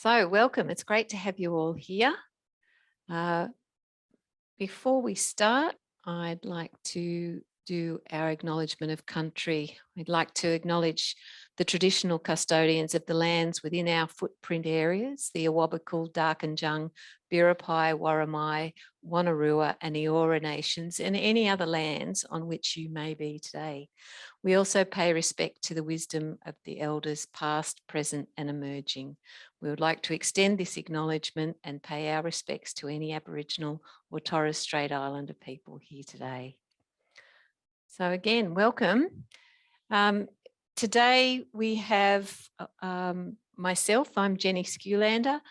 So welcome, it's great to have you all here. Before we start, I'd like to do our acknowledgement of country. We'd like to acknowledge the traditional custodians of the lands within our footprint areas, the Awabakal, Darkinjung, Biripi, Worimi, Wonnarua and Eora nations, and any other lands on which you may be today. We also pay respect to the wisdom of the elders past, present and emerging. We would like to extend this acknowledgement and pay our respects to any Aboriginal or Torres Strait Islander people here today. So again, welcome. Today we have myself, I'm Jenny Skewlander.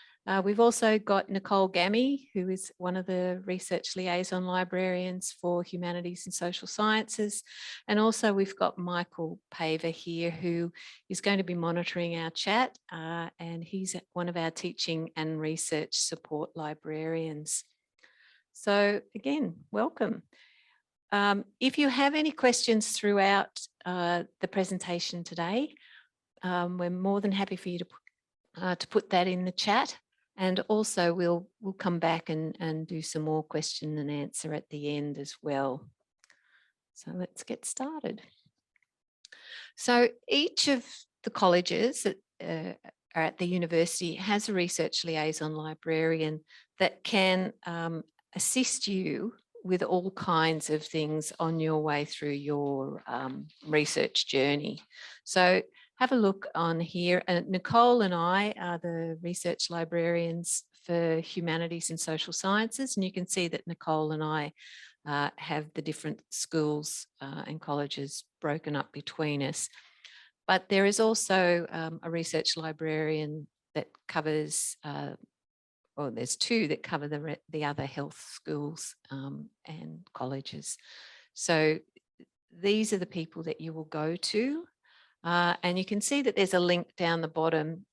We've also got Nicole Gammy, who is one of the research liaison librarians for Humanities and Social Sciences. And also we've got Michael Paver here, who is going to be monitoring our chat, and he's one of our teaching and research support librarians. So again, welcome. If you have any questions throughout the presentation today, we're more than happy for you to put that in the chat. And also we'll come back and do some more question and answer at the end as well. So let's get started. So each of the colleges that are at the university has a research liaison librarian that can assist you with all kinds of things on your way through your research journey. So have a look on here. Nicole and I are the research librarians for Humanities and Social Sciences, and you can see that Nicole and I have the different schools and colleges broken up between us. But there is also a research librarian that covers well, there's two that cover the other health schools and colleges. So these are the people that you will go to. And you can see that there's a link down the bottom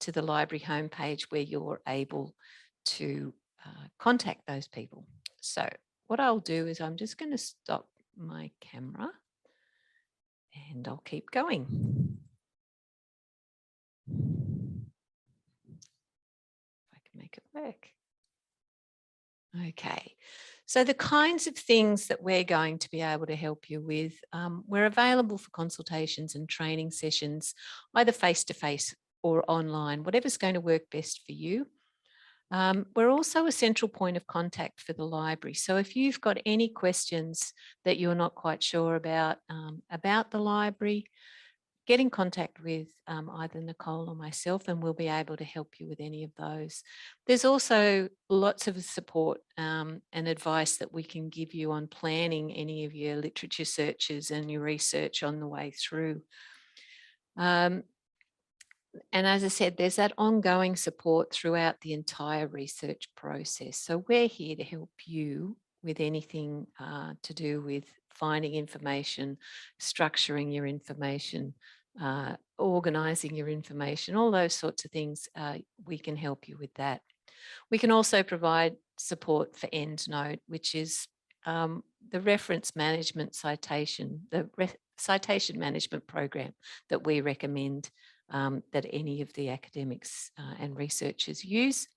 to the library homepage where you're able to contact those people. So what I'll do is I'm just going to stop my camera and I'll keep going. Make it work. Okay, so the kinds of things that we're going to be able to help you with, we're available for consultations and training sessions, either face-to-face or online, whatever's going to work best for you. We're also a central point of contact for the library. So if you've got any questions that you're not quite sure about the library, get in contact with either Nicole or myself and we'll be able to help you with any of those. There's also lots of support and advice that we can give you on planning any of your literature searches and your research on the way through. And as I said, there's that ongoing support throughout the entire research process. So we're here to help you with anything to do with finding information, structuring your information, organising your information, all those sorts of things. We can help you with that. We can also provide support for Endnote, which is the reference management citation, citation management program that we recommend that any of the academics and researchers use.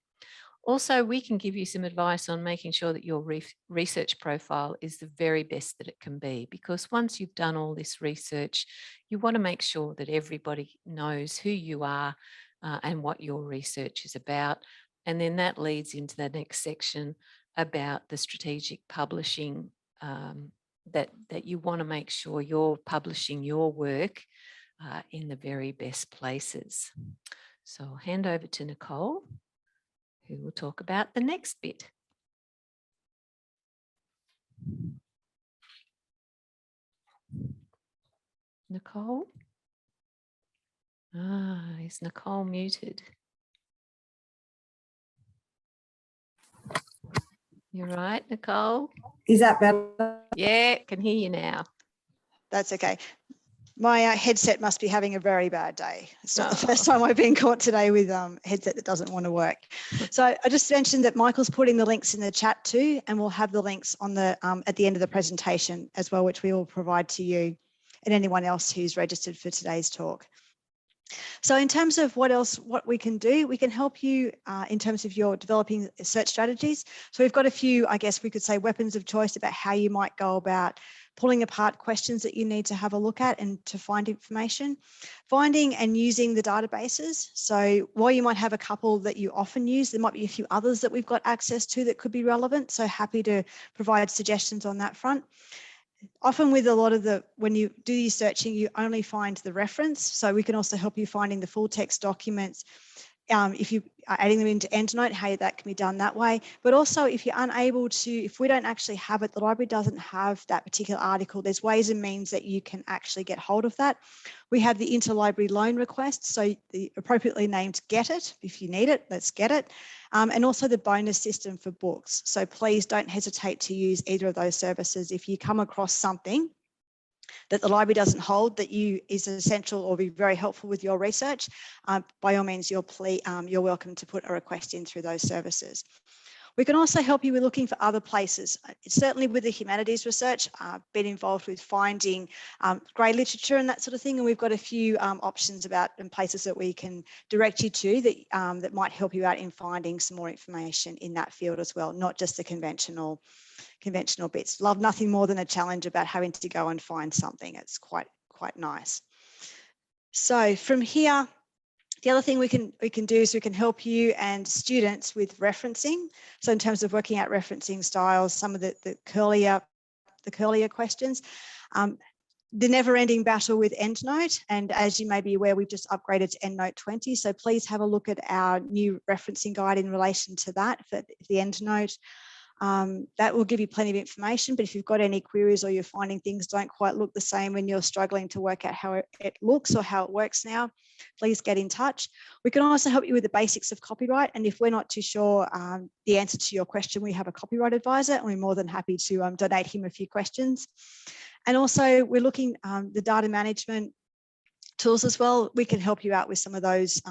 Also, we can give you some advice on making sure that your research profile is the very best that it can be, because once you've done all this research, you want to make sure that everybody knows who you are and what your research is about. And then that leads into the next section about the strategic publishing, that you want to make sure you're publishing your work in the very best places. So I'll hand over to Nicole, who will talk about the next bit. Nicole? Is Nicole muted? You're right, Nicole? Is that better? Yeah, can hear you now. That's okay. My headset must be having a very bad day. It's not the first time I've been caught today with a headset that doesn't want to work. So I just mentioned that Michael's putting the links in the chat too, and we'll have the links on the at the end of the presentation as well, which we will provide to you and anyone else who's registered for today's talk. So in terms of what we can do, we can help you in terms of your developing search strategies. So we've got a few, I guess we could say, weapons of choice about how you might go about pulling apart questions that you need to have a look at and to find information. Finding and using the databases. So while you might have a couple that you often use, there might be a few others that we've got access to that could be relevant. So happy to provide suggestions on that front. Often with a lot of when you do your searching, you only find the reference. So we can also help you finding the full text documents. If you are adding them into Endnote, how that can be done that way. But also if you're unable to, if we don't actually have it, the library doesn't have that particular article, there's ways and means that you can actually get hold of that. We have the interlibrary loan request, so the appropriately named Get It. If you need it, let's get it. And also the bonus system for books. So please don't hesitate to use either of those services. If you come across something that the library doesn't hold that is essential or be very helpful with your research, by all means, you're welcome to put a request in through those services. We can also help you with looking for other places. Certainly with the humanities research, been involved with finding grey literature and that sort of thing. And we've got a few options about and places that we can direct you to that might help you out in finding some more information in that field as well, not just the conventional bits. Love nothing more than a challenge about having to go and find something. It's quite nice. So from here, the other thing we can do is we can help you and students with referencing. So in terms of working out referencing styles, some of the curlier questions. The never-ending battle with Endnote, and as you may be aware, we've just upgraded to Endnote 20. So please have a look at our new referencing guide in relation to that for the Endnote. That will give you plenty of information, but if you've got any queries or you're finding things don't quite look the same when you're struggling to work out how it looks or how it works now, please get in touch. We can also help you with the basics of copyright, and if we're not too sure the answer to your question, we have a copyright advisor and we're more than happy to donate him a few questions. And also we're looking the data management tools as well. We can help you out with some of those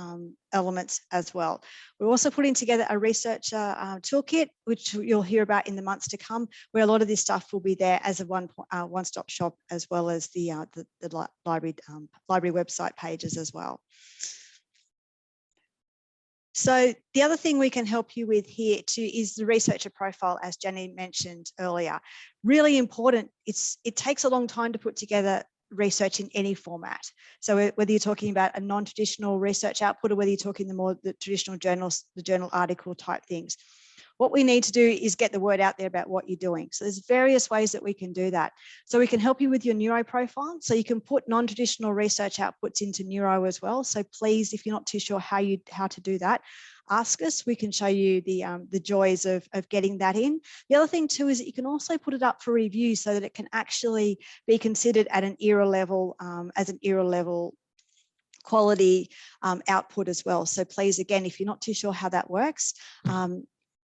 elements as well. We're also putting together a researcher toolkit, which you'll hear about in the months to come, where a lot of this stuff will be there as a one-stop shop, as well as the library website pages as well. So the other thing we can help you with here too is the researcher profile, as Jenny mentioned earlier. Really important. It takes a long time to put together research in any format. So whether you're talking about a non-traditional research output or whether you're talking the traditional journals, the journal article type things. What we need to do is get the word out there about what you're doing. So there's various ways that we can do that. So we can help you with your neuro profile. So you can put non-traditional research outputs into neuro as well. So please, if you're not too sure how to do that, ask us. We can show you the joys of getting that in. The other thing too is that you can also put it up for review so that it can actually be considered at an era level, as an era level quality output as well. So please, again, if you're not too sure how that works,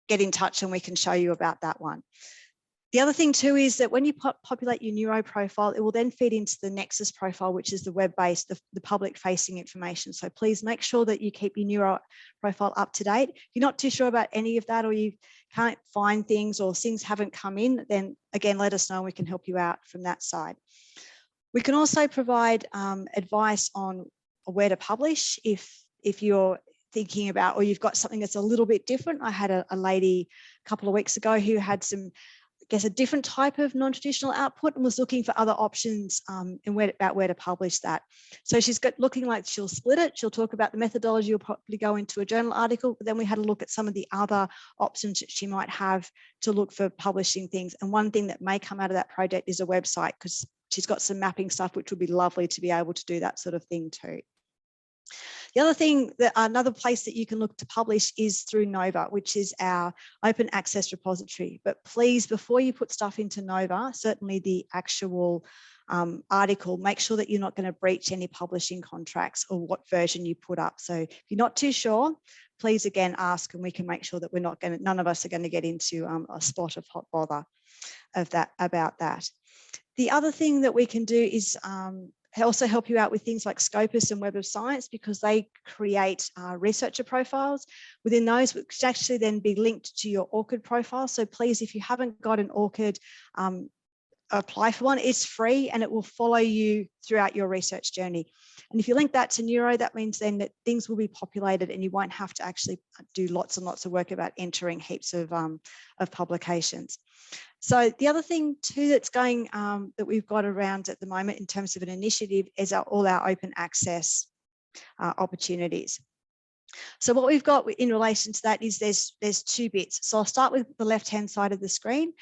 get in touch and we can show you about that one. The other thing too is that when you populate your neuro profile, it will then feed into the Nexus profile, which is the web-based, the public-facing information. So please make sure that you keep your neuro profile up to date. If you're not too sure about any of that, or you can't find things or things haven't come in, then again, let us know and we can help you out from that side. We can also provide advice on where to publish if you're thinking about, or you've got something that's a little bit different. I had a lady a couple of weeks ago who had some, I guess, a different type of non-traditional output and was looking for other options about where to publish that. So she's looking like she'll split it. She'll talk about the methodology, will probably go into a journal article, but then we had a look at some of the other options that she might have to look for publishing things. And one thing that may come out of that project is a website, because she's got some mapping stuff, which would be lovely to be able to do that sort of thing too. The other thing, another place that you can look to publish is through Nova, which is our open access repository. But please, before you put stuff into Nova, certainly the actual article, make sure that you're not going to breach any publishing contracts or what version you put up. So if you're not too sure, please again ask, and we can make sure that none of us are going to get into a spot of hot bother about that. The other thing that we can do is also help you out with things like Scopus and Web of Science, because they create researcher profiles within those, which actually then be linked to your ORCID profile. So please, if you haven't got an ORCID, apply for one. It's free and it will follow you throughout your research journey. And if you link that to neuro, that means then that things will be populated and you won't have to actually do lots and lots of work about entering heaps of publications. So the other thing too that's going, that we've got around at the moment in terms of an initiative is all our open access opportunities. So what we've got in relation to that is there's two bits. So I'll start with the left-hand side of the screen.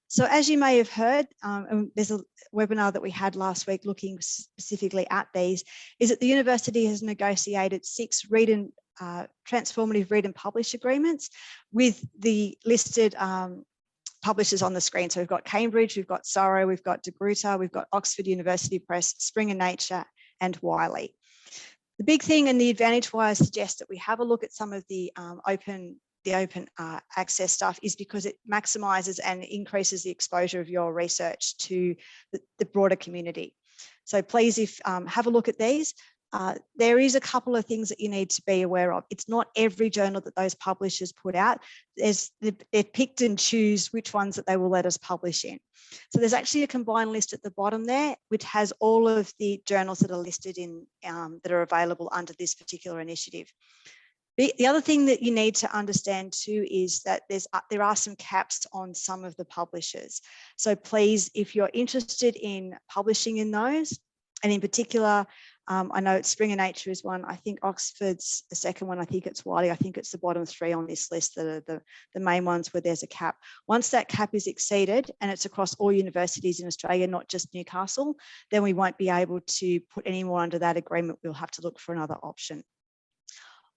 So as you may have heard, and there's a webinar that we had last week looking specifically at these, is that the university has negotiated 6 transformative read and publish agreements with the listed publishers on the screen. So we've got Cambridge, we've got Surrey, we've got De Gruyter, we've got Oxford University Press, Springer Nature and Wiley. The big thing and the advantage why I suggest that we have a look at some of the open access stuff is because it maximizes and increases the exposure of your research to the broader community. So please, have a look at these. There is a couple of things that you need to be aware of. It's not every journal that those publishers put out. They're picked and choose which ones that they will let us publish in. So there's actually a combined list at the bottom there, which has all of the journals that are listed in, that are available under this particular initiative. The other thing that you need to understand too is that there are some caps on some of the publishers. So please, if you're interested in publishing in those, and in particular, I know Springer Nature is one, I think Oxford's the second one, I think it's Wiley, I think it's the bottom 3 on this list that are the main ones where there's a cap. Once that cap is exceeded, and it's across all universities in Australia, not just Newcastle, then we won't be able to put any more under that agreement. We'll have to look for another option.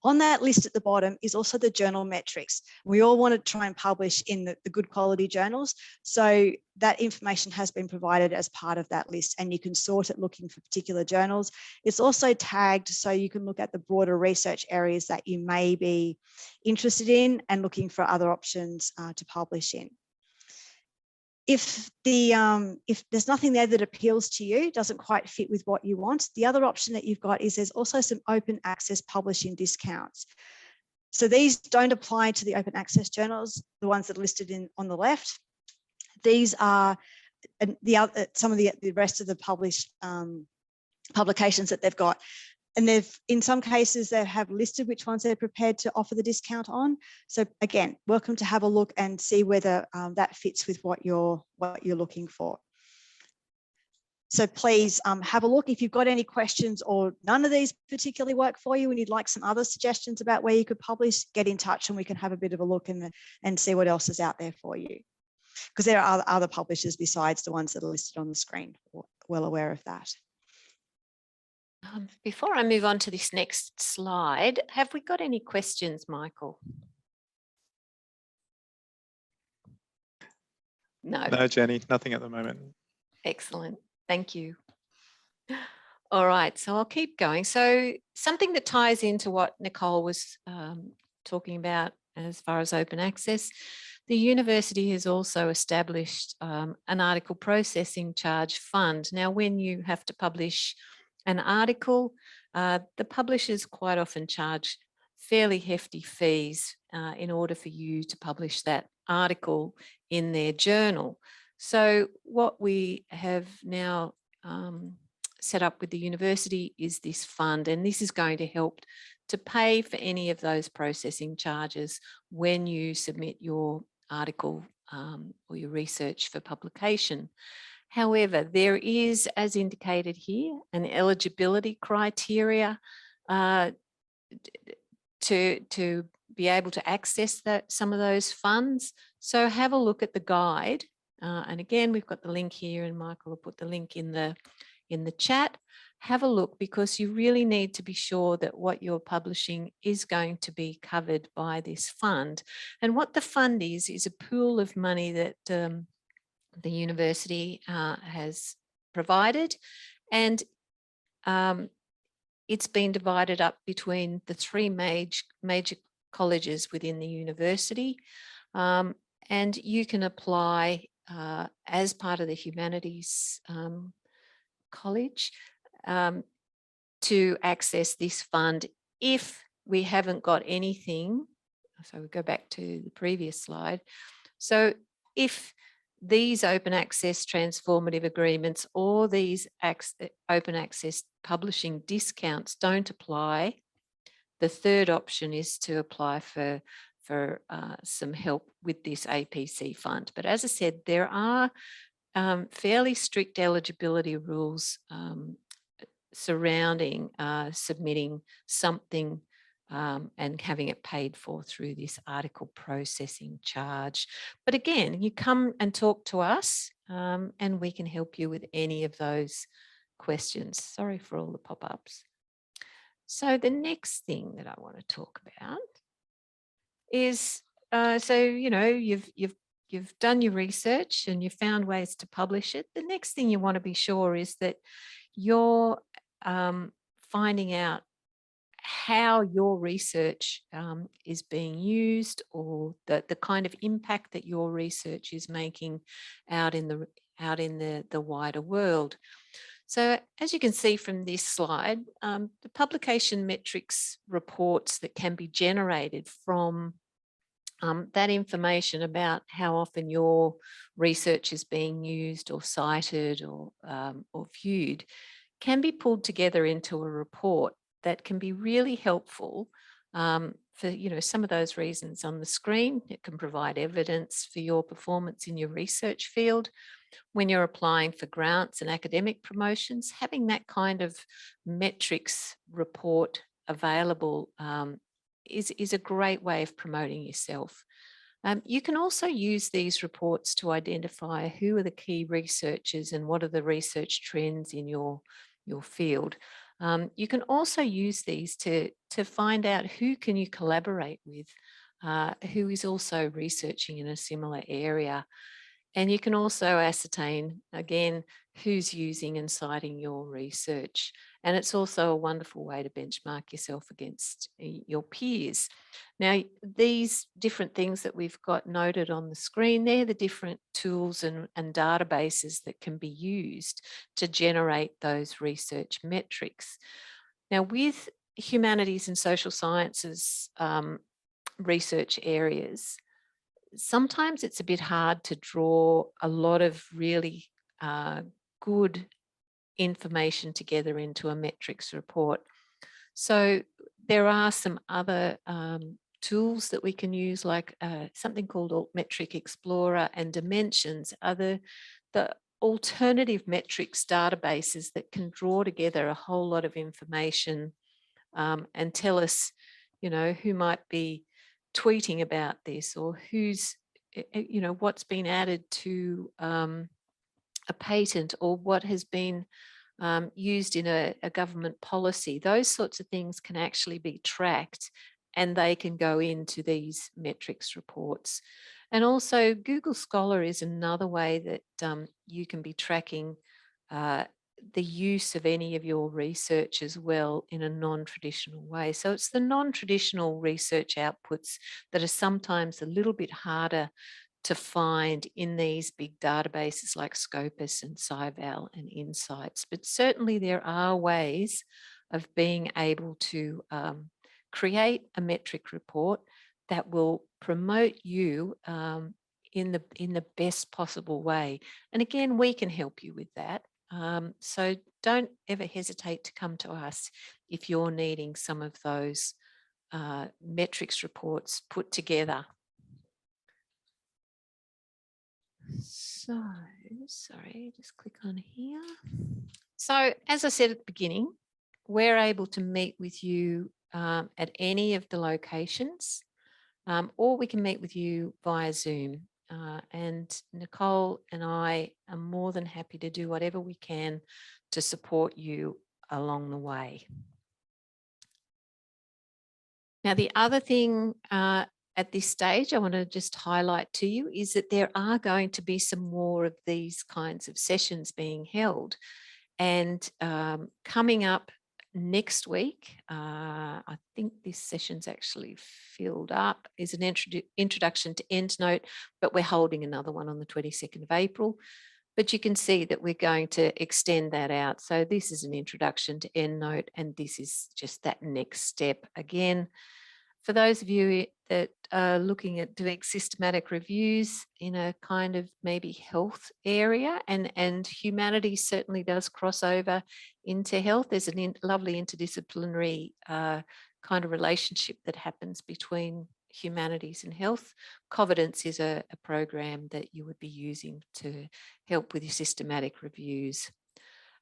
On that list at the bottom is also the journal metrics. We all want to try and publish in the good quality journals. So that information has been provided as part of that list, and you can sort it looking for particular journals. It's also tagged so you can look at the broader research areas that you may be interested in and looking for other options to publish in. If there's nothing there that appeals to you, doesn't quite fit with what you want, the other option that you've got is there's also some open access publishing discounts. So these don't apply to the open access journals, the ones that are listed on the left. These are some of the rest of the published publications that they've got. And in some cases, they have listed which ones they're prepared to offer the discount on. So again, welcome to have a look and see whether that fits with what you're looking for. So please have a look. If you've got any questions or none of these particularly work for you and you'd like some other suggestions about where you could publish, get in touch and we can have a bit of a look and see what else is out there for you. Because there are other publishers besides the ones that are listed on the screen. We're well aware of that. Before I move on to this next slide, have we got any questions, Michael? No. No, Jenny, nothing at the moment. Excellent. Thank you. All right, so I'll keep going. So something that ties into what Nicole was talking about as far as open access, the university has also established an article processing charge fund. Now, when you have to publish an article, the publishers quite often charge fairly hefty fees in order for you to publish that article in their journal. So what we have now set up with the university is this fund, and this is going to help to pay for any of those processing charges when you submit your article or your research for publication. However, there is, as indicated here, an eligibility criteria to be able to access some of those funds. So have a look at the guide. And again, we've got the link here, and Michael will put the link in the chat. Have a look, because you really need to be sure that what you're publishing is going to be covered by this fund. And what the fund is a pool of money that the university has provided, and it's been divided up between the 3 major colleges within the university, and you can apply as part of the Humanities college to access this fund. If we haven't got anything, so we go back to the previous slide. So if these open access transformative agreements or these open access publishing discounts don't apply, the third option is to apply for some help with this APC fund. But as I said, there are fairly strict eligibility rules surrounding submitting something and having it paid for through this article processing charge. But again, you come and talk to us and we can help you with any of those questions. Sorry for all the pop-ups. So the next thing that I want to talk about is, so, you know, you've done your research and you've found ways to publish it. The next thing you want to be sure is that you're finding out how your research is being used, or the kind of impact that your research is making out in the wider world. So as you can see from this slide, the publication metrics reports that can be generated from that information about how often your research is being used or cited or viewed can be pulled together into a report that can be really helpful for, you know, some of those reasons on the screen. It can provide evidence for your performance in your research field. When you're applying for grants and academic promotions, having that kind of metrics report available is a great way of promoting yourself. You can also use these reports to identify who are the key researchers and what are the research trends in your field. You can also use these to find out who can you collaborate with, who is also researching in a similar area. And you can also ascertain, again, who's using and citing your research. And it's also a wonderful way to benchmark yourself against your peers. Now, these different things that we've got noted on the screen, they're the different tools and databases that can be used to generate those research metrics. Now, with humanities and social sciences research areas, sometimes it's a bit hard to draw a lot of really good information together into a metrics report. So there are some other tools that we can use, like something called Altmetric Explorer and Dimensions, are the alternative metrics databases that can draw together a whole lot of information and tell us, you know, who might be tweeting about this, or who's, you know, what's been added to a patent, or what has been used in a government policy. Those sorts of things can actually be tracked and they can go into these metrics reports. And also Google Scholar is another way that you can be tracking the use of any of your research as well in a non-traditional way. So it's the non-traditional research outputs that are sometimes a little bit harder to find in these big databases like Scopus and SciVal and Insights. But certainly there are ways of being able to create a metric report that will promote you in the best possible way. And again, we can help you with that. So don't ever hesitate to come to us if you're needing some of those metrics reports put together. So, sorry, just click on here. So as I said at the beginning, we're able to meet with you at any of the locations, or we can meet with you via Zoom. And Nicole and I are more than happy to do whatever we can to support you along the way. Now, the other thing at this stage I want to just highlight to you is that there are going to be some more of these kinds of sessions being held. And coming up next week, I think this session's actually filled up, is an introduction to Endnote, but we're holding another one on the 22nd of April. But you can see that we're going to extend that out. So this is an introduction to Endnote, and this is just that next step. Again, For those of you that are looking at doing systematic reviews in a kind of maybe health area, and humanities certainly does cross over into health. There's a lovely interdisciplinary kind of relationship that happens between humanities and health. Covidence is a program that you would be using to help with your systematic reviews.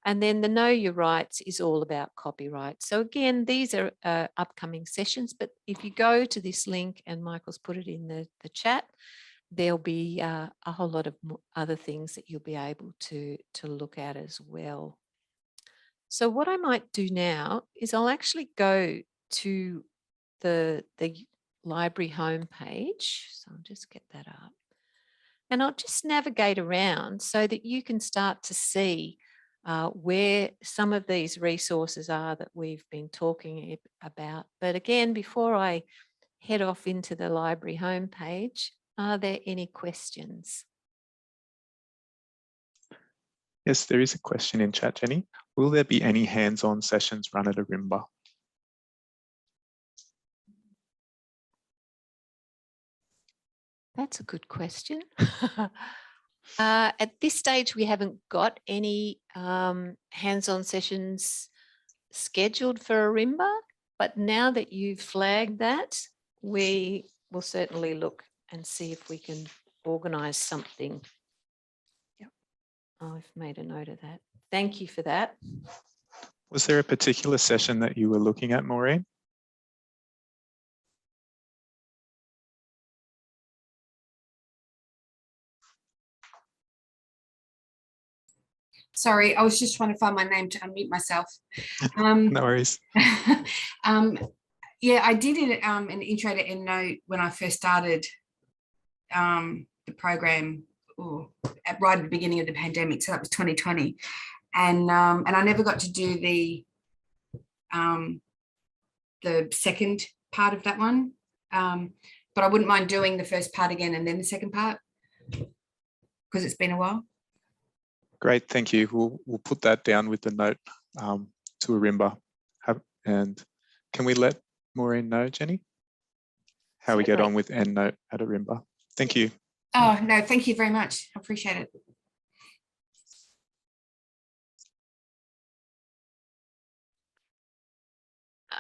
And then the Know Your Rights is all about copyright. So again, these are upcoming sessions, but if you go to this link, and Michael's put it in the chat, there'll be a whole lot of other things that you'll be able to look at as well. So what I might do now is I'll actually go to the library homepage. So I'll just get that up. And I'll just navigate around so that you can start to see where some of these resources are that we've been talking about. But again, before I head off into the library homepage, are there any questions? Yes, there is a question in chat, Jenny. Will there be any hands-on sessions run at Arimba? That's a good question. At this stage, we haven't got any hands-on sessions scheduled for Arimba, but now that you've flagged that, we will certainly look and see if we can organise something. Yep. Oh, I've made a note of that. Thank you for that. Was there a particular session that you were looking at, Maureen? Sorry, I was just trying to find my name to unmute myself. No worries. Yeah, I did an intro to Endnote when I first started the program right at the beginning of the pandemic. So that was 2020. And I never got to do the second part of that one. But I wouldn't mind doing the first part again and then the second part, because it's been a while. Great, thank you. We'll put that down with the note to Arimba. And can we let Maureen know, Jenny, how we get on with Endnote at Arimba? Thank you. Oh, no, thank you very much. I appreciate it.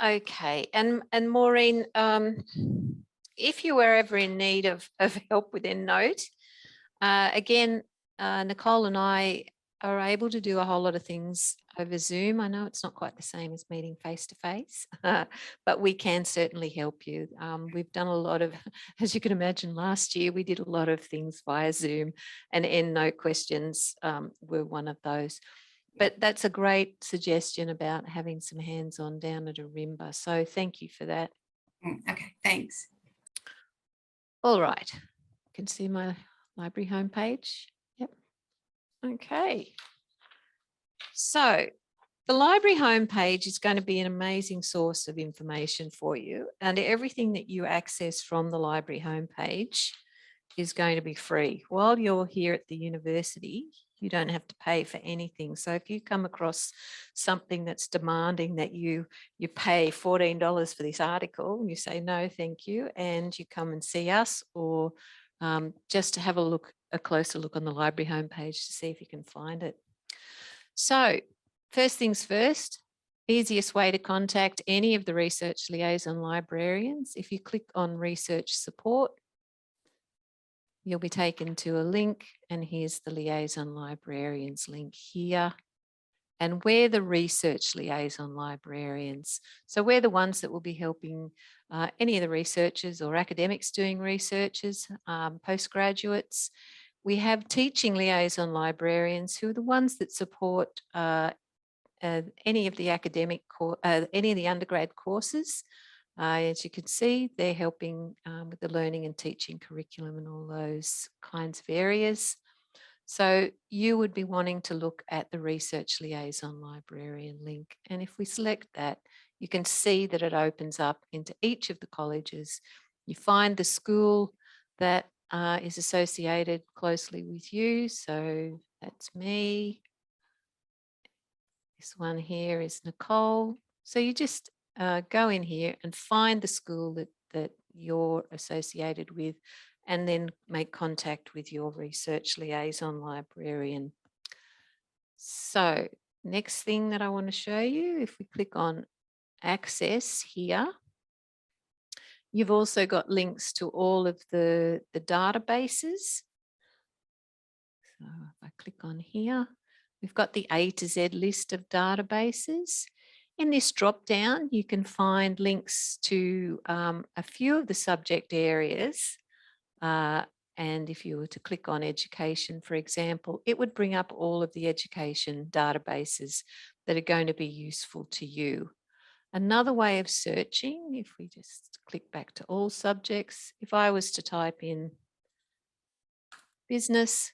Okay, and Maureen, if you were ever in need of help with Endnote, again, Nicole and I are able to do a whole lot of things over Zoom. I know it's not quite the same as meeting face to face, but we can certainly help you. We've done a lot of, as you can imagine, last year we did a lot of things via Zoom, and Endnote questions were one of those. But that's a great suggestion about having some hands-on down at Arimba. So thank you for that. Okay, thanks. All right, you can see my library homepage. Yep. Okay. So the library homepage is going to be an amazing source of information for you, and everything that you access from the library homepage is going to be free. While you're here at the university, you don't have to pay for anything. So if you come across something that's demanding that you pay $14 for this article, you say no, thank you, and you come and see us, or just to have a closer look on the library homepage to see if you can find it. So first things first, easiest way to contact any of the research liaison librarians, if you click on research support, you'll be taken to a link, and here's the liaison librarians link here. And we're the research liaison librarians. So we're the ones that will be helping any of the researchers or academics doing researches, postgraduates. We have teaching liaison librarians who are the ones that support any of the any of the undergrad courses. As you can see, they're helping with the learning and teaching curriculum and all those kinds of areas. So you would be wanting to look at the research liaison librarian link. And if we select that, you can see that it opens up into each of the colleges. You find the school that is associated closely with you. So that's me. This one here is Nicole. So you just go in here and find the school that you're associated with, and then make contact with your research liaison librarian. So next thing that I want to show you, if we click on access here, you've also got links to all of the databases. So if I click on here, we've got the A to Z list of databases. In this drop down, you can find links to a few of the subject areas. And if you were to click on education, for example, it would bring up all of the education databases that are going to be useful to you. Another way of searching, if we just click back to all subjects, if I was to type in business,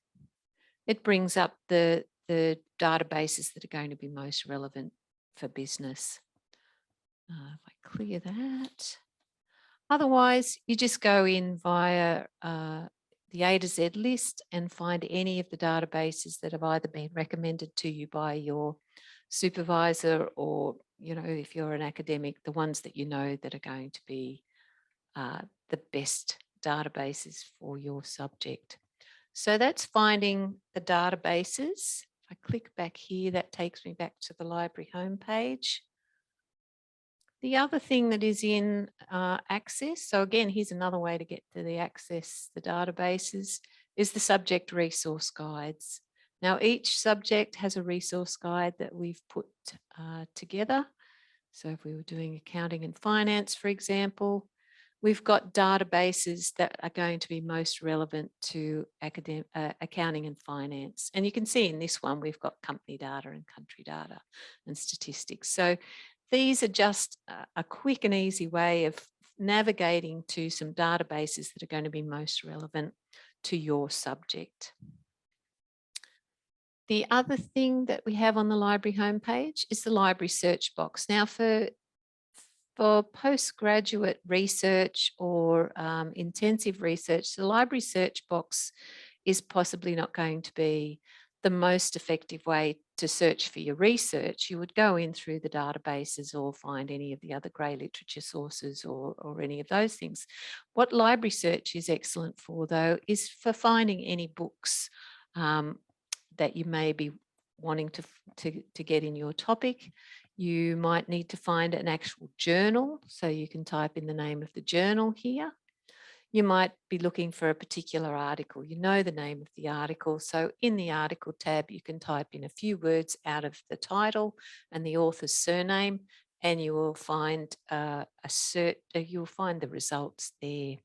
it brings up the databases that are going to be most relevant for business. If I clear that. Otherwise, you just go in via the A to Z list and find any of the databases that have either been recommended to you by your supervisor, or, you know, if you're an academic, the ones that you know that are going to be the best databases for your subject. So that's finding the databases. If I click back here, that takes me back to the library homepage. The other thing that is in access, so again, here's another way to get to the access the databases, is the subject resource guides. Now, each subject has a resource guide that we've put together. So if we were doing accounting and finance, for example, we've got databases that are going to be most relevant to accounting and finance. And you can see in this one, we've got company data and country data and statistics. So these are just a quick and easy way of navigating to some databases that are going to be most relevant to your subject. The other thing that we have on the library homepage is the library search box. Now, for postgraduate research or intensive research, the library search box is possibly not going to be the most effective way to search for your research. You would go in through the databases or find any of the other grey literature sources or any of those things. What library search is excellent for, though, is for finding any books that you may be wanting to get in your topic. You might need to find an actual journal, so you can type in the name of the journal here. You might be looking for a particular article. You know the name of the article, so in the article tab, you can type in a few words out of the title and the author's surname, and you will find you'll find the results there.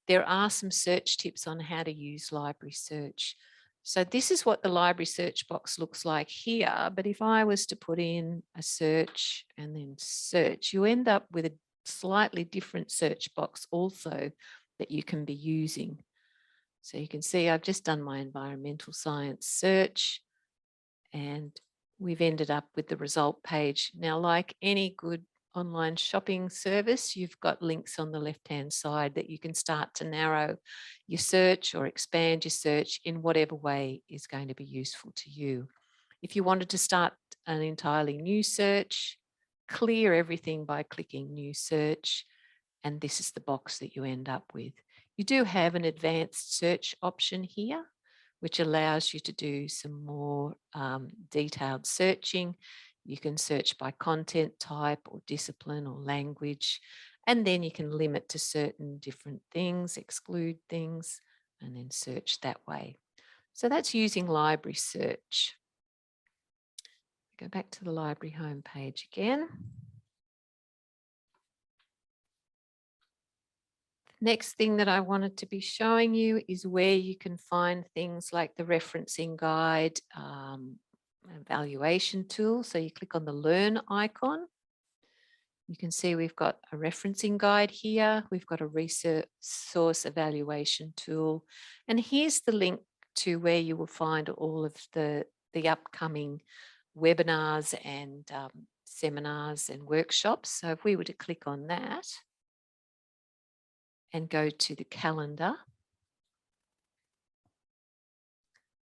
There are some search tips on how to use library search. So this is what the library search box looks like here. But if I was to put in a search and then search, you end up with a slightly different search box also that you can be using. So you can see I've just done my environmental science search and we've ended up with the result page. Now, like any good online shopping service, you've got links on the left-hand side that you can start to narrow your search or expand your search in whatever way is going to be useful to you. If you wanted to start an entirely new search, clear everything by clicking new search, and this is the box that you end up with. You do have an advanced search option here, which allows you to do some more detailed searching. You can search by content type or discipline or language, and then you can limit to certain different things, exclude things, and then search that way. So that's using library search. Go back to the library homepage again. Next thing that I wanted to be showing you is where you can find things like the referencing guide, evaluation tool. So you click on the Learn icon. You can see we've got a referencing guide here. We've got a resource evaluation tool. And here's the link to where you will find all of the upcoming webinars and seminars and workshops. So if we were to click on that and go to the calendar,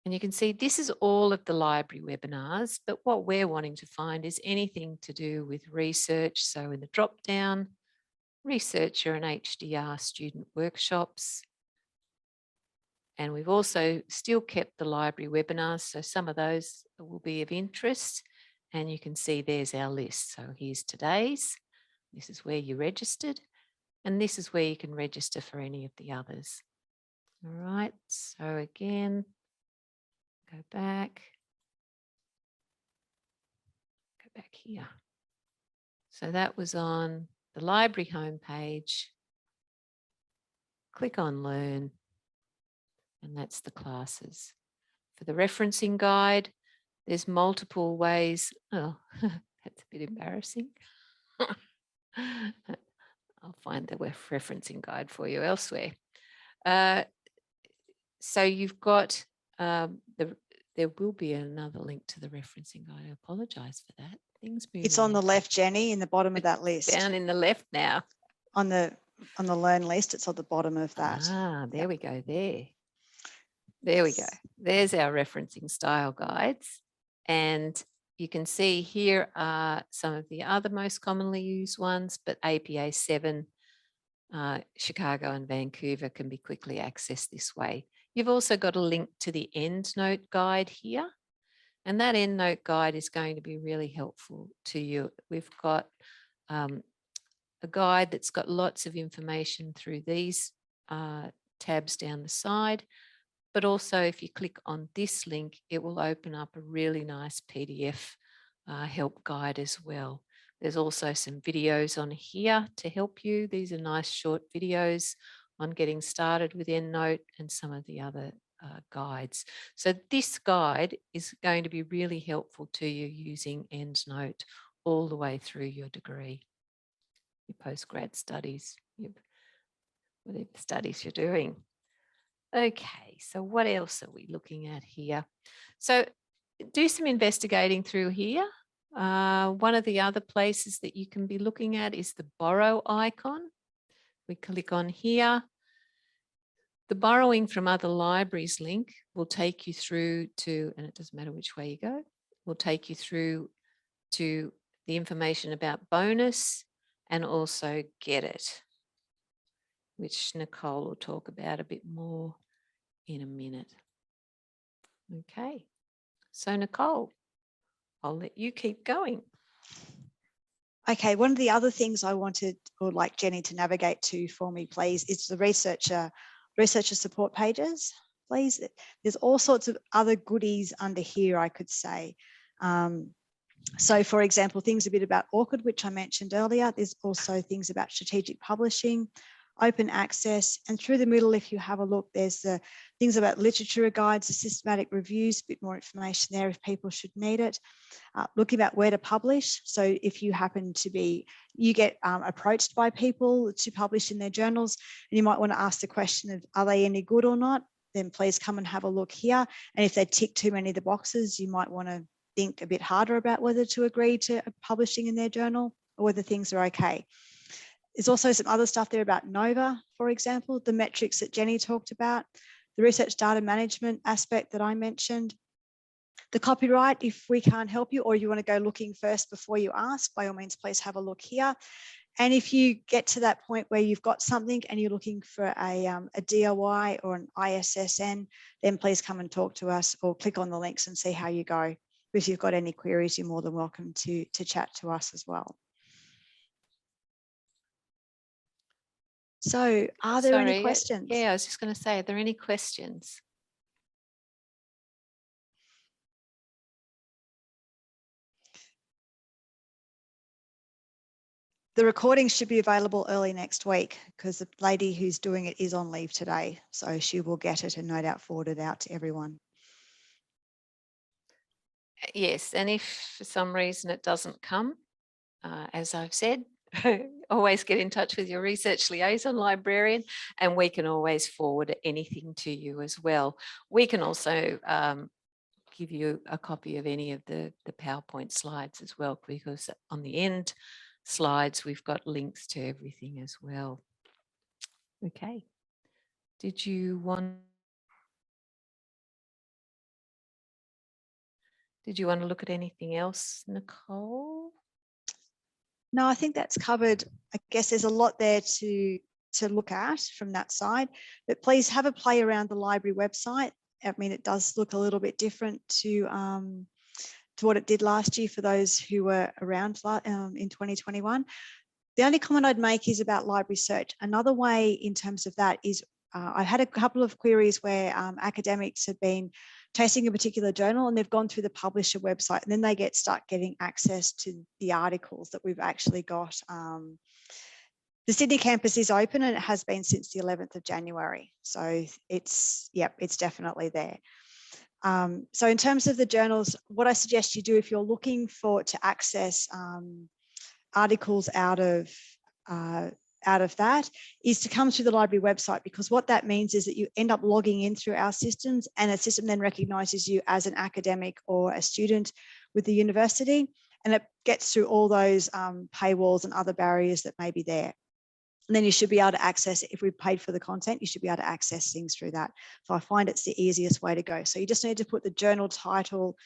and you can see this is all of the library webinars, but what we're wanting to find is anything to do with research. So in the drop down, researcher and HDR student workshops. And we've also still kept the library webinars, so some of those will be of interest. And you can see there's our list. So here's today's. This is where you registered. And this is where you can register for any of the others. All right, so again, go back here. So that was on the library homepage. Click on Learn, and that's the classes. For the referencing guide, there's multiple ways. Oh, that's a bit embarrassing. I'll find the referencing guide for you elsewhere. So you've got there will be another link to the referencing guide. I apologise for that. Things moving. It's on the left, Jenny, in the bottom of that list. Down in the left now. On the Learn list, it's on the bottom of that. Ah, there we go. There we go. There's our referencing style guides. And you can see here are some of the other most commonly used ones, but APA 7, Chicago and Vancouver can be quickly accessed this way. You've also got a link to the Endnote guide here. And that Endnote guide is going to be really helpful to you. We've got a guide that's got lots of information through these tabs down the side. But also if you click on this link, it will open up a really nice PDF help guide as well. There's also some videos on here to help you. These are nice short videos on getting started with Endnote and some of the other guides. So this guide is going to be really helpful to you using Endnote all the way through your degree, your postgrad studies, whatever studies you're doing. Okay, so what else are we looking at here? So do some investigating through here. One of the other places that you can be looking at is the borrow icon. We click on here. The borrowing from other libraries link will take you through to, and it doesn't matter which way you go, will take you through to the information about bonus and also Get It, which Nicole will talk about a bit more in a minute. Okay, so Nicole, I'll let you keep going. Okay, one of the other things I wanted, or like Jenny to navigate to for me, please, is the researcher support pages, please. There's all sorts of other goodies under here, I could say. So for example, things a bit about ORCID, which I mentioned earlier. There's also things about strategic publishing, open access, and through the middle, if you have a look, there's the things about literature guides, the systematic reviews, a bit more information there if people should need it. Looking about where to publish. So if you happen to be, you get approached by people to publish in their journals, and you might want to ask the question of, are they any good or not? Then please come and have a look here. And if they tick too many of the boxes, you might want to think a bit harder about whether to agree to publishing in their journal or whether things are okay. There's also some other stuff there about NOVA, for example, the metrics that Jenny talked about, the research data management aspect that I mentioned, the copyright, if we can't help you or you want to go looking first before you ask, by all means, please have a look here. And if you get to that point where you've got something and you're looking for a DOI or an ISSN, then please come and talk to us or click on the links and see how you go. If you've got any queries, you're more than welcome to chat to us as well. So are there any questions? Yeah, I was just going to say, are there any questions? The recording should be available early next week because the lady who's doing it is on leave today. So she will get it and no doubt forward it out to everyone. Yes, and if for some reason it doesn't come, as I've said, always get in touch with your research liaison librarian and we can always forward anything to you as well. We can also give you a copy of any of the PowerPoint slides as well, because on the end slides, we've got links to everything as well. Okay. Did you want to look at anything else, Nicole? No, I think that's covered. I guess there's a lot there to look at from that side, but please have a play around the library website. I mean, it does look a little bit different to what it did last year for those who were around in 2021. The only comment I'd make is about library search. Another way in terms of that is I've had a couple of queries where academics have been chasing a particular journal and they've gone through the publisher website and then they start getting access to the articles that we've actually got. The Sydney campus is open and it has been since the 11th of January. So it's definitely there. So in terms of the journals, what I suggest you do if you're looking to access articles out of that is to come through the library website, because what that means is that you end up logging in through our systems and the system then recognises you as an academic or a student with the university, and it gets through all those paywalls and other barriers that may be there. And then you should be able to access it. If we paid for the content, you should be able to access things through that. So I find it's the easiest way to go. So you just need to put the journal title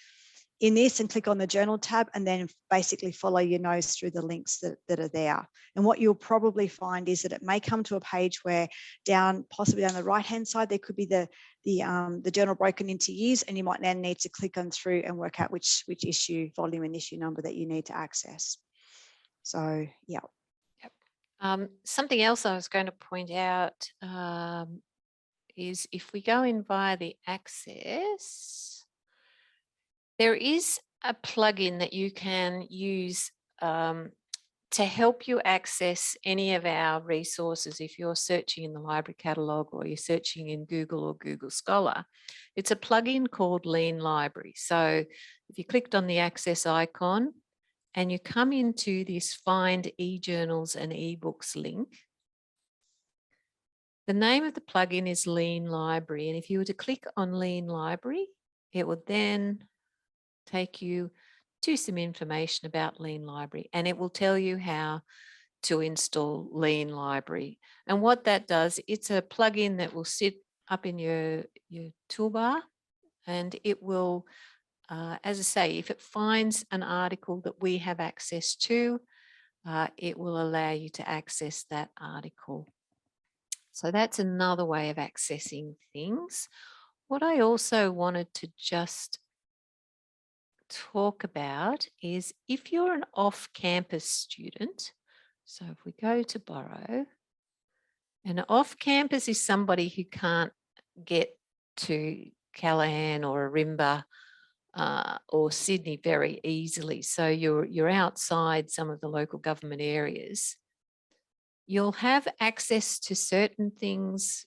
in this and click on the journal tab and then basically follow your nose through the links that are there. And what you'll probably find is that it may come to a page where possibly down the right-hand side, there could be the journal broken into years, and you might then need to click on through and work out which issue, volume and issue number that you need to access. So, yeah. Something else I was going to point out is if we go in via the access, there is a plugin that you can use to help you access any of our resources. If you're searching in the library catalogue or you're searching in Google or Google Scholar, it's a plugin called Lean Library. So if you clicked on the access icon, and you come into this Find eJournals and eBooks link, the name of the plugin is Lean Library. And if you were to click on Lean Library, it would then take you to some information about Lean Library, and it will tell you how to install Lean Library. And what that does, it's a plugin that will sit up in your toolbar, and it will, as I say, if it finds an article that we have access to, it will allow you to access that article. So that's another way of accessing things. What I also wanted to just talk about is if you're an off-campus student, so if we go to borrow, and off-campus is somebody who can't get to Callaghan or Arimba or Sydney very easily. So you're outside some of the local government areas. You'll have access to certain things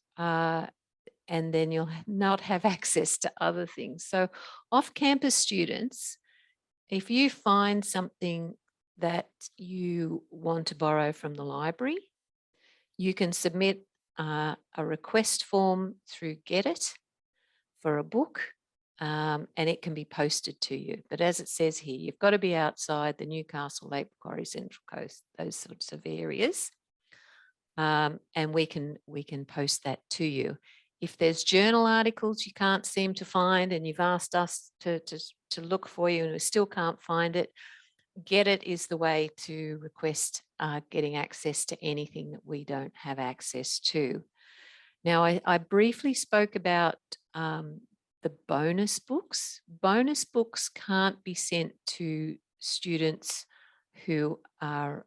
and then you'll not have access to other things. So off-campus students, if you find something that you want to borrow from the library, you can submit a request form through Get It for a book. And it can be posted to you. But as it says here, you've got to be outside the Newcastle, Lake Macquarie, Central Coast, those sorts of areas. And we can post that to you. If there's journal articles you can't seem to find and you've asked us to look for you and we still can't find it, Get It is the way to request getting access to anything that we don't have access to. Now, I briefly spoke about the bonus books. Bonus books can't be sent to students who are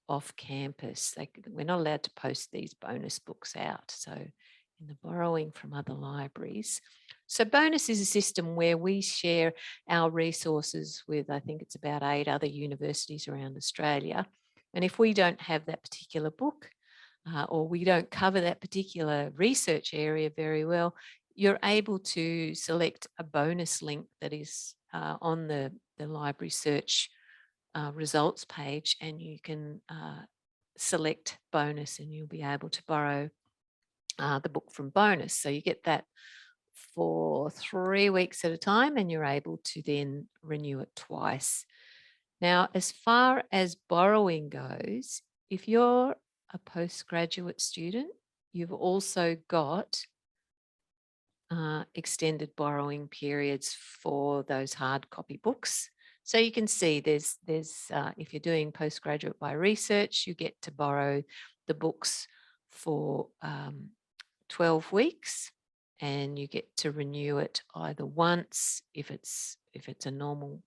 off campus. We're not allowed to post these bonus books out. So in the borrowing from other libraries. So bonus is a system where we share our resources with, I think it's about 8 other universities around Australia. And if we don't have that particular book or we don't cover that particular research area very well, you're able to select a bonus link that is on the library search results page, and you can select bonus and you'll be able to borrow the book from bonus. So you get that for 3 weeks at a time and you're able to then renew it twice. Now, as far as borrowing goes, if you're a postgraduate student, you've also got extended borrowing periods for those hard copy books. So you can see there's if you're doing postgraduate by research, you get to borrow the books for 12 weeks, and you get to renew it either once if it's a normal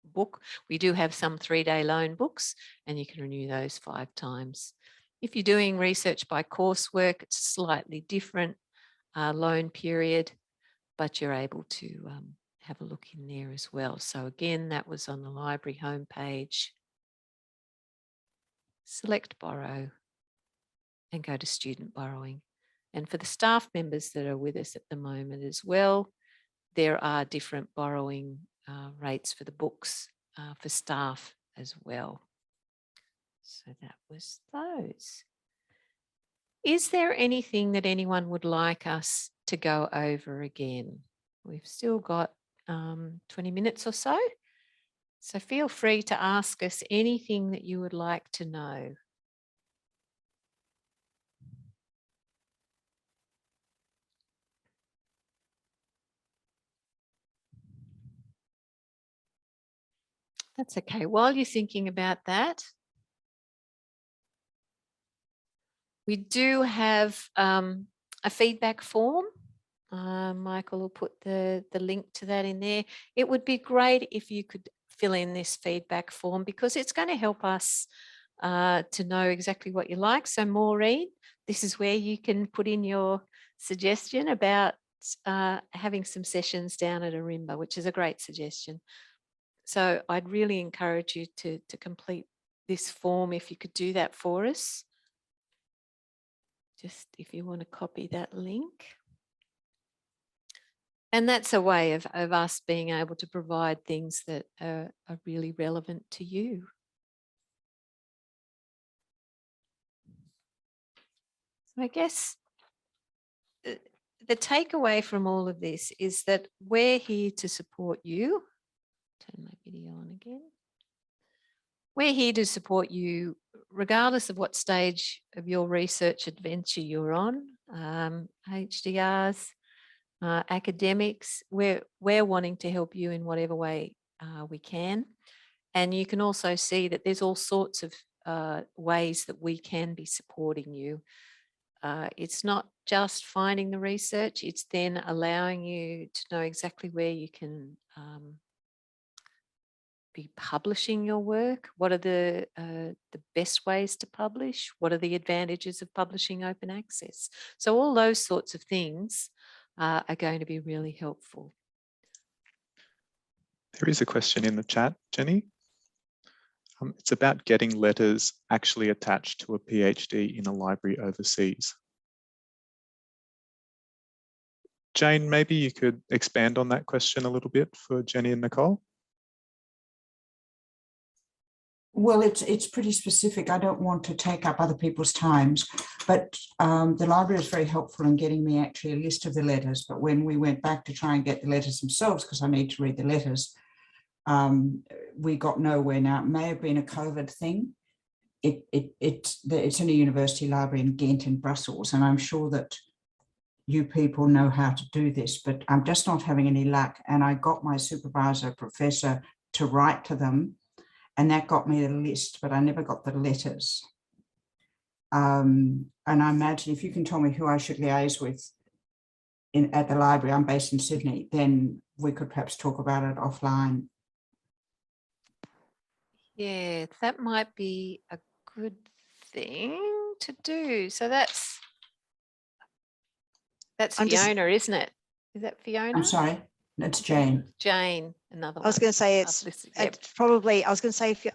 book. We do have some 3-day loan books, and you can renew those 5 times. If you're doing research by coursework, it's a slightly different loan period, but you're able to have a look in there as well. So again, that was on the library homepage. Select borrow and go to student borrowing. And for the staff members that are with us at the moment as well, there are different borrowing rates for the books for staff as well. So that was those. Is there anything that anyone would like us to go over again? We've still got 20 minutes or so. So feel free to ask us anything that you would like to know. That's okay. While you're thinking about that, we do have a feedback form. Michael will put the link to that in there. It would be great if you could fill in this feedback form, because it's going to help us to know exactly what you like. So Maureen, this is where you can put in your suggestion about having some sessions down at Arimba, which is a great suggestion. So I'd really encourage you to complete this form if you could do that for us. Just if you want to copy that link. And that's a way of us being able to provide things that are really relevant to you. So I guess the takeaway from all of this is that we're here to support you. Turn my video on again. We're here to support you regardless of what stage of your research adventure you're on, HDRs, academics. We're wanting to help you in whatever way we can. And you can also see that there's all sorts of ways that we can be supporting you. It's not just finding the research, it's then allowing you to know exactly where you can be publishing your work. What are the best ways to publish? What are the advantages of publishing open access? So all those sorts of things are going to be really helpful. There is a question in the chat, Jenny. It's about getting letters actually attached to a PhD in a library overseas. Jane, maybe you could expand on that question a little bit for Jenny and Nicole. Well, it's pretty specific. I don't want to take up other people's times, but the library is very helpful in getting me actually a list of the letters. But when we went back to try and get the letters themselves, because I need to read the letters, we got nowhere. Now, it may have been a COVID thing. It's in a university library in Ghent and Brussels, and I'm sure that you people know how to do this, but I'm just not having any luck. And I got my supervisor, professor, to write to them, and that got me the list, but I never got the letters. And I imagine if you can tell me who I should liaise with at the library, I'm based in Sydney, then we could perhaps talk about it offline. Yeah, that might be a good thing to do. So that's Fiona, isn't it? Is that Fiona? I'm sorry, that's Jane. Jane, another one. I was going to say it's Yep. probably, I was going to say, if you,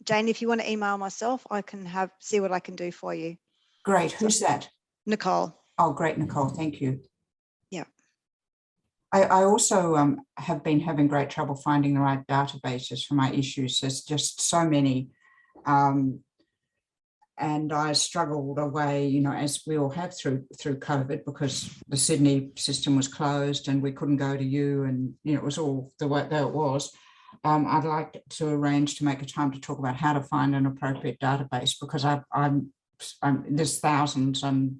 Jane, if you want to email myself, I can see what I can do for you. Great, who's that? Nicole. Oh, great, Nicole, thank you. Yeah. I also have been having great trouble finding the right databases for my issues. There's just so many. And I struggled away, you know, as we all have through COVID, because the Sydney system was closed and we couldn't go to you, and you know, it was all the way that it was. I'd like to arrange to make a time to talk about how to find an appropriate database, because I'm there's thousands and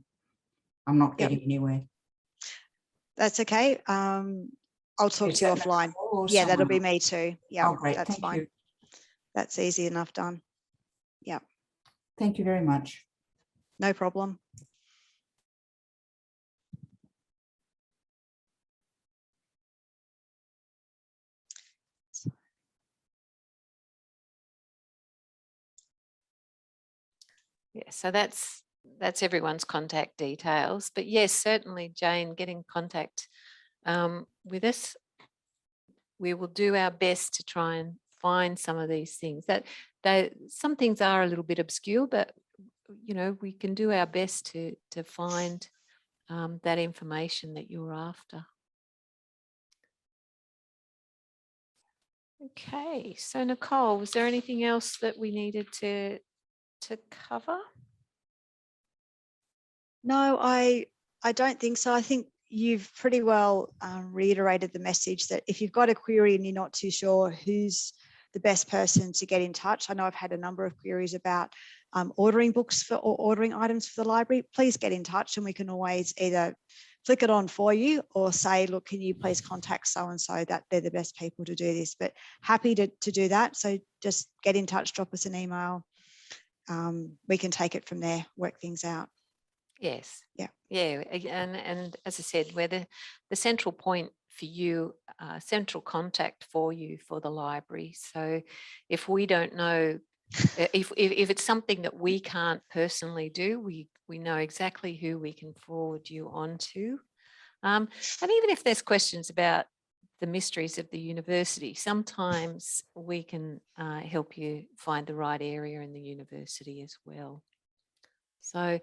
I'm not getting anywhere. That's okay. I'll talk Is to you that offline. Nicole or Yeah, that'll be someone me too. Yeah, Oh, great. that's Thank fine. you. That's easy enough done. Yeah, Thank you very much. no problem. Yeah, so that's everyone's contact details. But yes, certainly, Jane, get in contact with us. We will do our best to try and find some of these things. Some things are a little bit obscure, but you know, we can do our best to find that information that you're after. Okay, so Nicole, was there anything else that we needed to cover? No, I don't think so. I think you've pretty well reiterated the message that if you've got a query and you're not too sure who's the best person to get in touch. I know I've had a number of queries about ordering books or ordering items for the library. Please get in touch and we can always either flick it on for you or say, look, can you please contact so-and-so, that they're the best people to do this. But happy to do that. So just get in touch, drop us an email. We can take it from there, work things out. Yes. Yeah. Yeah. And as I said, we're the central point for you, central contact for you for the library. So if we don't know, if it's something that we can't personally do, we know exactly who we can forward you on to. And even if there's questions about the mysteries of the university, sometimes we can help you find the right area in the university as well. So,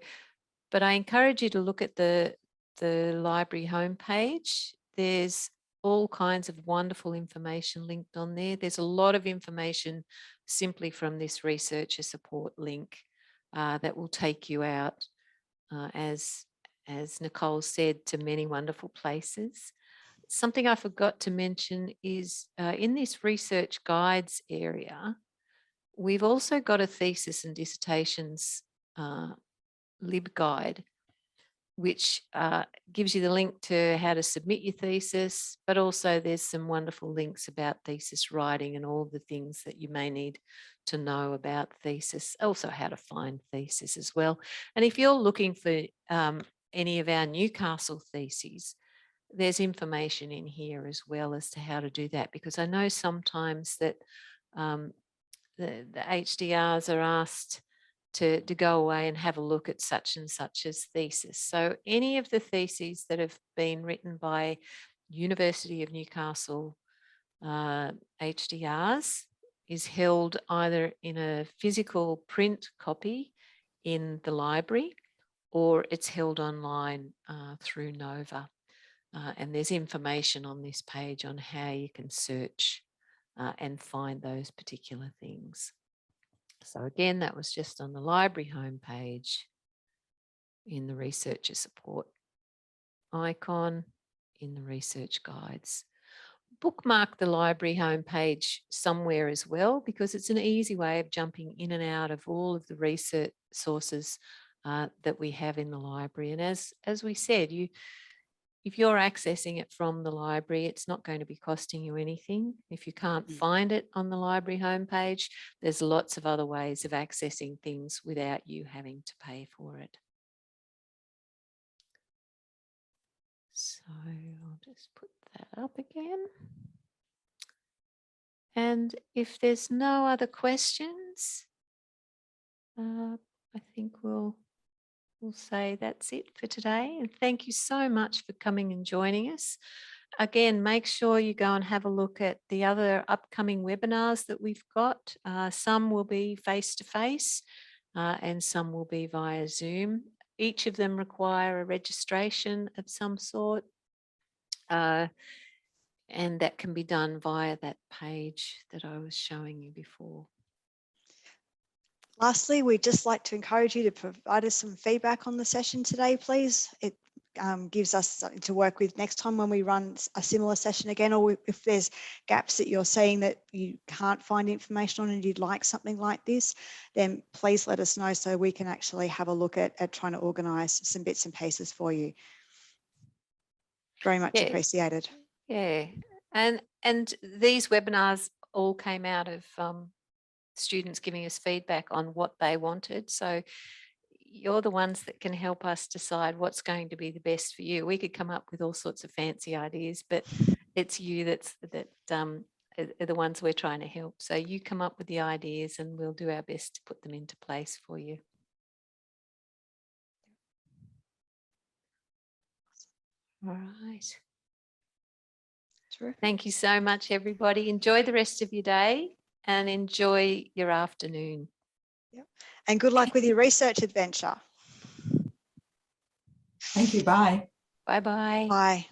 but I encourage you to look at the library homepage. There's all kinds of wonderful information linked on there. There's a lot of information simply from this researcher support link that will take you out, as Nicole said, to many wonderful places. Something I forgot to mention is in this research guides area, we've also got a thesis and dissertations LibGuide, which gives you the link to how to submit your thesis, but also there's some wonderful links about thesis writing and all the things that you may need to know about thesis, also how to find thesis as well. And if you're looking for any of our Newcastle theses, there's information in here as well as to how to do that, because I know sometimes that the HDRs are asked to go away and have a look at such and such as thesis. So any of the theses that have been written by University of Newcastle HDRs is held either in a physical print copy in the library or it's held online through Nova. And there's information on this page on how you can search and find those particular things. So again, that was just on the library homepage in the researcher support icon in the research guides. Bookmark the library homepage somewhere as well, because it's an easy way of jumping in and out of all of the research sources that we have in the library. And as we said, if you're accessing it from the library, it's not going to be costing you anything. If you can't find it on the library homepage, there's lots of other ways of accessing things without you having to pay for it. So I'll just put that up again. And if there's no other questions, I think we'll say that's it for today. And thank you so much for coming and joining us. Again, make sure you go and have a look at the other upcoming webinars that we've got. Some will be face-to-face and some will be via Zoom. Each of them require a registration of some sort. And that can be done via that page that I was showing you before. Lastly, we'd just like to encourage you to provide us some feedback on the session today, please. It gives us something to work with next time when we run a similar session again, or if there's gaps that you're seeing that you can't find information on and you'd like something like this, then please let us know so we can actually have a look at trying to organise some bits and pieces for you. Very much appreciated. Yeah, And these webinars all came out of students giving us feedback on what they wanted. So you're the ones that can help us decide what's going to be the best for you. We could come up with all sorts of fancy ideas, but it's you that are the ones we're trying to help. So you come up with the ideas and we'll do our best to put them into place for you. All right. Terrific. Thank you so much, everybody. Enjoy the rest of your day and enjoy your afternoon. And good luck with your research adventure. Thank you. Bye. Bye-bye. Bye.